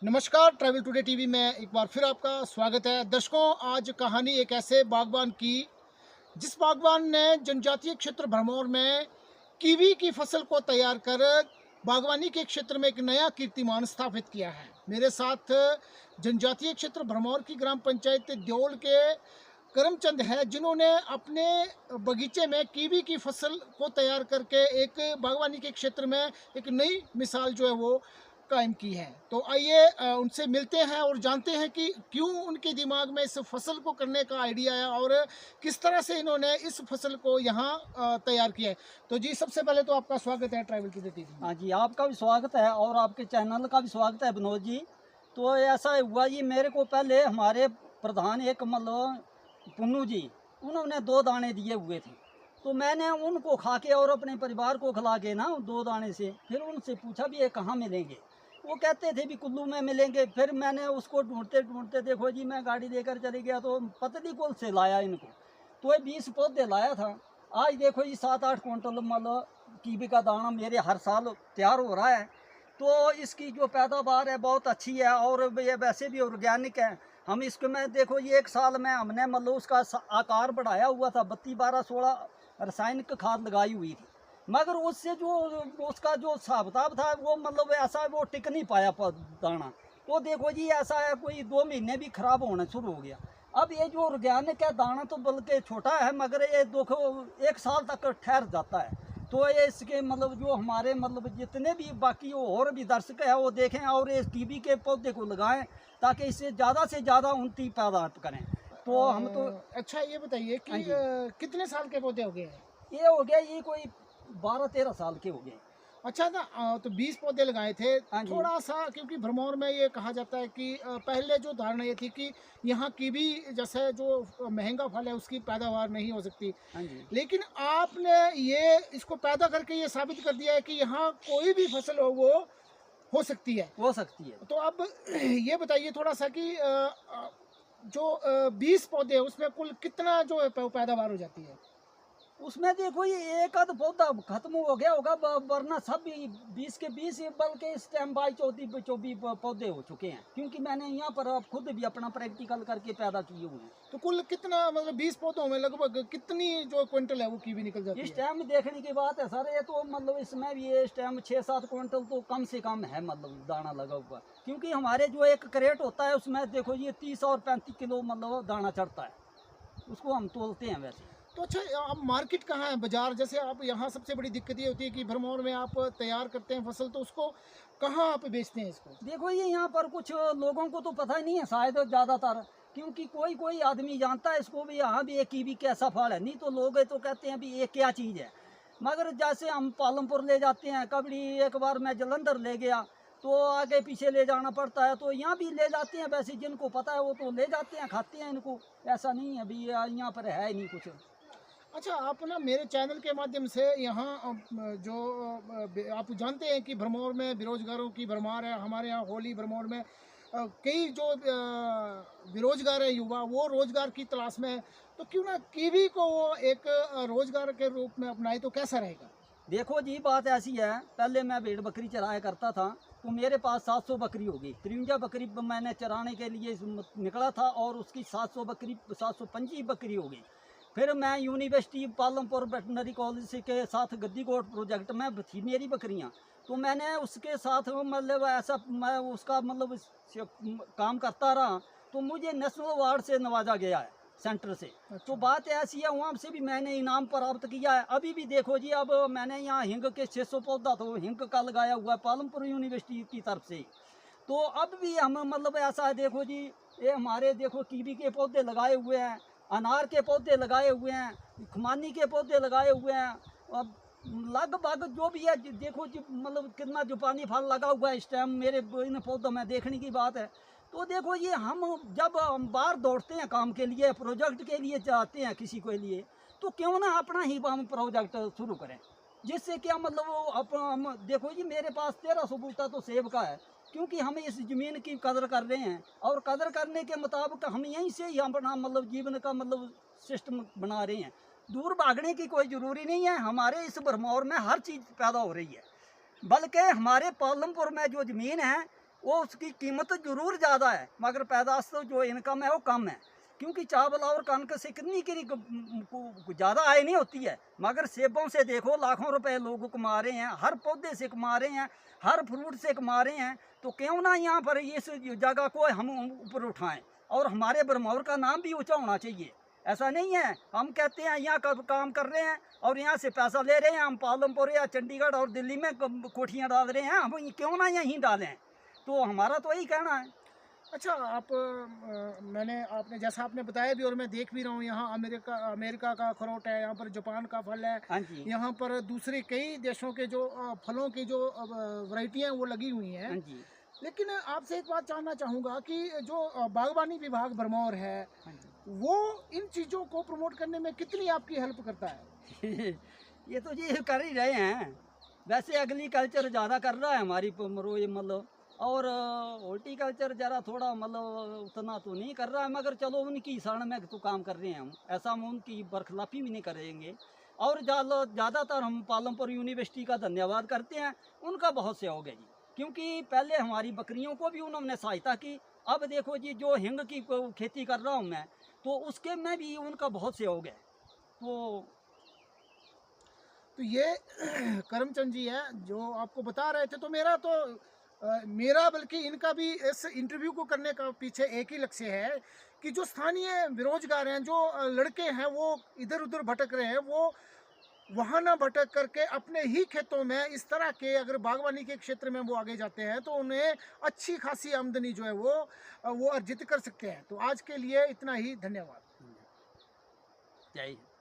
नमस्कार, travel today TV में एक बार फिर आपका स्वागत है। दर्शकों, आज कहानी एक ऐसे बागबान की जिस बागबान ने जनजातीय क्षेत्र भरमौर में कीवी की फसल को तैयार कर बागवानी के क्षेत्र में एक नया कीर्तिमान स्थापित किया है। मेरे साथ जनजातीय क्षेत्र भरमौर की ग्राम पंचायत द्योल के करमचंद है, जिन्होंने अपने बगीचे में कीवी की फसल को तैयार करके एक बागवानी के क्षेत्र में एक नई मिसाल जो है वो कायम की है। तो आइए उनसे मिलते हैं और जानते हैं कि क्यों उनके दिमाग में इस फसल को करने का आइडिया आया और किस तरह से इन्होंने इस फसल को यहाँ तैयार किया है। तो जी, सबसे पहले तो आपका स्वागत है ट्रैवल टुडे टीवी में। हाँ जी, आपका भी स्वागत है और आपके चैनल का भी स्वागत है विनोद जी। तो ऐसा हुआ जी, मेरे को पहले हमारे प्रधान एक मतलब पुन्नू जी, उन्होंने 2 दाने दिए हुए थे। तो मैंने उनको खा के और अपने परिवार को खिला के ना 2 दाने से फिर उनसे पूछा भी ये कहाँ मिलेंगे। वो कहते थे भी कुल्लू में मिलेंगे। फिर मैंने उसको ढूंढते ढूंढते देखो जी, मैं गाड़ी लेकर चले गया तो पतली कुल से लाया इनको। तो ये 20 पौधे लाया था। आज देखो जी 7-8 क्विंटल मतलब कीवी का दाना मेरे हर साल तैयार हो रहा है। तो इसकी जो पैदावार है बहुत अच्छी है और ये वैसे भी ऑर्गेनिक है। हम इसको में देखो ये 1 साल में हमने मतलब उसका आकार बढ़ाया हुआ था, 32-12-16 रासायनिक खाद लगाई हुई थी। मगर उससे जो उसका जो हिसाब किताब था वो मतलब ऐसा वो टिक नहीं पाया दाना। तो देखो जी ऐसा है कोई 2 महीने भी खराब होना शुरू हो गया। अब ये जो ऑर्गेनिक है दाना तो बल्कि छोटा है मगर ये देखो 1 साल तक ठहर जाता है। तो ये इसके मतलब जो हमारे मतलब जितने भी बाकी और भी दर्शक है वो देखें और इस कीवी के पौधे को लगाएं ताकि इससे ज़्यादा से ज़्यादा उन्नति पैदा करें। तो हम तो अच्छा, ये बताइए हाँ कि जी, कितने साल के पौधे हो गए हैं? ये हो गया ये कोई 12-13 साल के हो गए। अच्छा ना, तो 20 पौधे लगाए थे। हाँ जी, थोड़ा सा, क्योंकि भरमौर में ये कहा जाता है कि पहले जो धारणा ये थी कि यहाँ कीवी जैसे जो महंगा फल है उसकी पैदावार नहीं हो सकती। हाँ जी, लेकिन आपने ये इसको पैदा करके ये साबित कर दिया है कि यहाँ कोई भी फसल वो हो सकती है। हो सकती है। तो अब ये बताइए थोड़ा सा कि जो 20 पौधे हैं उसमें कुल कितना जो है पैदावार हो जाती है? उसमें देखो ये एक आध पौधा खत्म हो गया होगा वरना सब 20 के 20 बल्कि इस टाइम 22-24 पौधे हो चुके हैं क्योंकि मैंने यहाँ पर अब खुद भी अपना प्रैक्टिकल करके पैदा किए हुए हैं। तो कुल कितना, मतलब 20 पौधों में लगभग कितनी जो क्विंटल है वो कीवी निकल जाती इस है? टाइम देखने की बात है सर, ये तो मतलब इसमें भी ये इस टाइम 6-7 क्विंटल तो कम से कम है मतलब दाना लगा हुआ। क्योंकि हमारे जो एक क्रेट होता है उसमें देखो ये 30 और 35 किलो मतलब दाना चढ़ता है, उसको हम तोलते हैं वैसे। तो अच्छा, अब मार्केट कहाँ है, बाजार? जैसे आप यहाँ सबसे बड़ी दिक्कत ये होती है कि भरमौर में आप तैयार करते हैं फसल, तो उसको कहाँ आप बेचते हैं इसको? देखो ये यहाँ पर कुछ लोगों को तो पता ही नहीं है शायद ज़्यादातर, क्योंकि कोई कोई आदमी जानता है इसको भी यहाँ भी ये कीवी कैसा फल है, नहीं तो लोग तो कहते हैं भी ये क्या चीज़ है। मगर जैसे हम पालमपुर ले जाते हैं, कभी एक बार मैं जलंधर ले गया तो आगे पीछे ले जाना पड़ता है, तो यहाँ भी ले जाते हैं। वैसे जिनको पता है वो तो ले जाते हैं, खाते हैं इनको। ऐसा नहीं है भी यहाँ पर है ही नहीं कुछ। अच्छा, आप ना मेरे चैनल के माध्यम से यहाँ जो आप जानते हैं कि भरमौर में बेरोजगारों की भरमार है। हमारे यहाँ होली भरमौर में कई जो बेरोजगार है युवा, वो रोजगार की तलाश में है। तो क्यों ना कीवी को वो एक रोजगार के रूप में अपनाए, तो कैसा रहेगा? देखो जी बात ऐसी है, पहले मैं भेड़ बकरी चराया करता था तो मेरे पास 700 बकरी हो गई। 53 बकरी मैंने चराने के लिए निकला था और उसकी 725 बकरी हो गई। फिर मैं यूनिवर्सिटी पालमपुर वेटनरी कॉलेज के साथ गद्दीकोट प्रोजेक्ट में थी मेरी बकरियां। तो मैंने उसके साथ मतलब ऐसा मैं उसका मतलब काम करता रहा। तो मुझे नेशनल अवार्ड से नवाजा गया है सेंटर से। अच्छा। तो बात ऐसी है वहाँ से भी मैंने इनाम प्राप्त किया है। अभी भी देखो जी, अब मैंने यहाँ हिंग के 600 पौधा तो हिंग का लगाया हुआ है पालमपुर यूनिवर्सिटी की तरफ से। तो अब भी हम मतलब ऐसा है देखो जी, ये हमारे देखो कीवी के पौधे लगाए हुए हैं, अनार के पौधे लगाए हुए हैं, खुमानी के पौधे लगाए हुए हैं। अब लगभग जो भी है देखो जी मतलब कितना जापानी फल लगा हुआ है इस टाइम मेरे इन पौधों में, देखने की बात है। तो देखो ये हम जब हम बाहर दौड़ते हैं काम के लिए, प्रोजेक्ट के लिए जाते हैं किसी के लिए, तो क्यों ना अपना ही हम प्रोजेक्ट शुरू करें, जिससे क्या मतलब वो हम देखो जी मेरे पास 1300 बूटा तो सेब का है। क्योंकि हम इस ज़मीन की कदर कर रहे हैं और कदर करने के मुताबिक हम यहीं से ही अपना मतलब जीवन का मतलब सिस्टम बना रहे हैं। दूर भागने की कोई ज़रूरी नहीं है, हमारे इस भरमौर में हर चीज़ पैदा हो रही है। बल्कि हमारे पालमपुर में जो ज़मीन है वो उसकी कीमत जरूर ज़्यादा है, मगर पैदाश तो जो इनकम है वो कम है, क्योंकि चावल और कनक से कितनी की ज़्यादा आय नहीं होती है। मगर सेबों से देखो लाखों रुपए लोग कमा रहे हैं, हर पौधे से कमा रहे हैं, हर फ्रूट से कमा रहे हैं। तो क्यों ना यहाँ पर इस जगह को हम ऊपर उठाएं, और हमारे भरमौर का नाम भी ऊंचा होना चाहिए। ऐसा नहीं है हम कहते हैं यहाँ काम कर रहे हैं और यहाँ से पैसा ले रहे हैं, हम पालमपुर या चंडीगढ़ और दिल्ली में कोठियाँ डाल रहे हैं, हम क्यों ना यहीं डालें। तो हमारा तो यही कहना है। अच्छा, आप मैंने आपने जैसा आपने बताया भी और मैं देख भी रहा हूँ, यहाँ अमेरिका का अखरोट है, यहाँ पर जापान का फल है, हाँ जी, यहाँ पर दूसरे कई देशों के जो फलों की जो वैरायटियाँ वो लगी हुई हैं। हाँ जी, लेकिन आपसे एक बात जानना चाहूँगा कि जो बागवानी विभाग भरमौर है, हाँ जी। वो इन चीज़ों को प्रमोट करने में कितनी आपकी हेल्प करता है? ये तो जी कर ही रहे हैं। वैसे एग्रीकल्चर ज़्यादा कर रहा है हमारी ये मतलब, और हॉर्टिकल्चर ज़रा थोड़ा मतलब उतना तो नहीं कर रहा है, मगर चलो उनकी शरण में तो काम कर रहे हैं हम, ऐसा हम उनकी बरखिलाफ़ी भी नहीं करेंगे। और ज़्यादातर हम पालमपुर यूनिवर्सिटी का धन्यवाद करते हैं, उनका बहुत सहयोग है जी, क्योंकि पहले हमारी बकरियों को भी उन्होंने सहायता की। अब देखो जी, जो हिंग की खेती कर रहा हूँ मैं, तो उसके में भी उनका बहुत सहयोग है। तो ये करमचंद जी हैं जो आपको बता रहे थे। तो मेरा बल्कि इनका भी इस इंटरव्यू को करने का पीछे एक ही लक्ष्य है कि जो स्थानीय बेरोजगार हैं, जो लड़के हैं वो इधर उधर भटक रहे हैं, वो वहाँ ना भटक करके अपने ही खेतों में इस तरह के अगर बागवानी के क्षेत्र में वो आगे जाते हैं तो उन्हें अच्छी खासी आमदनी जो है वो अर्जित कर सकते हैं। तो आज के लिए इतना ही, धन्यवाद। जय हिंद।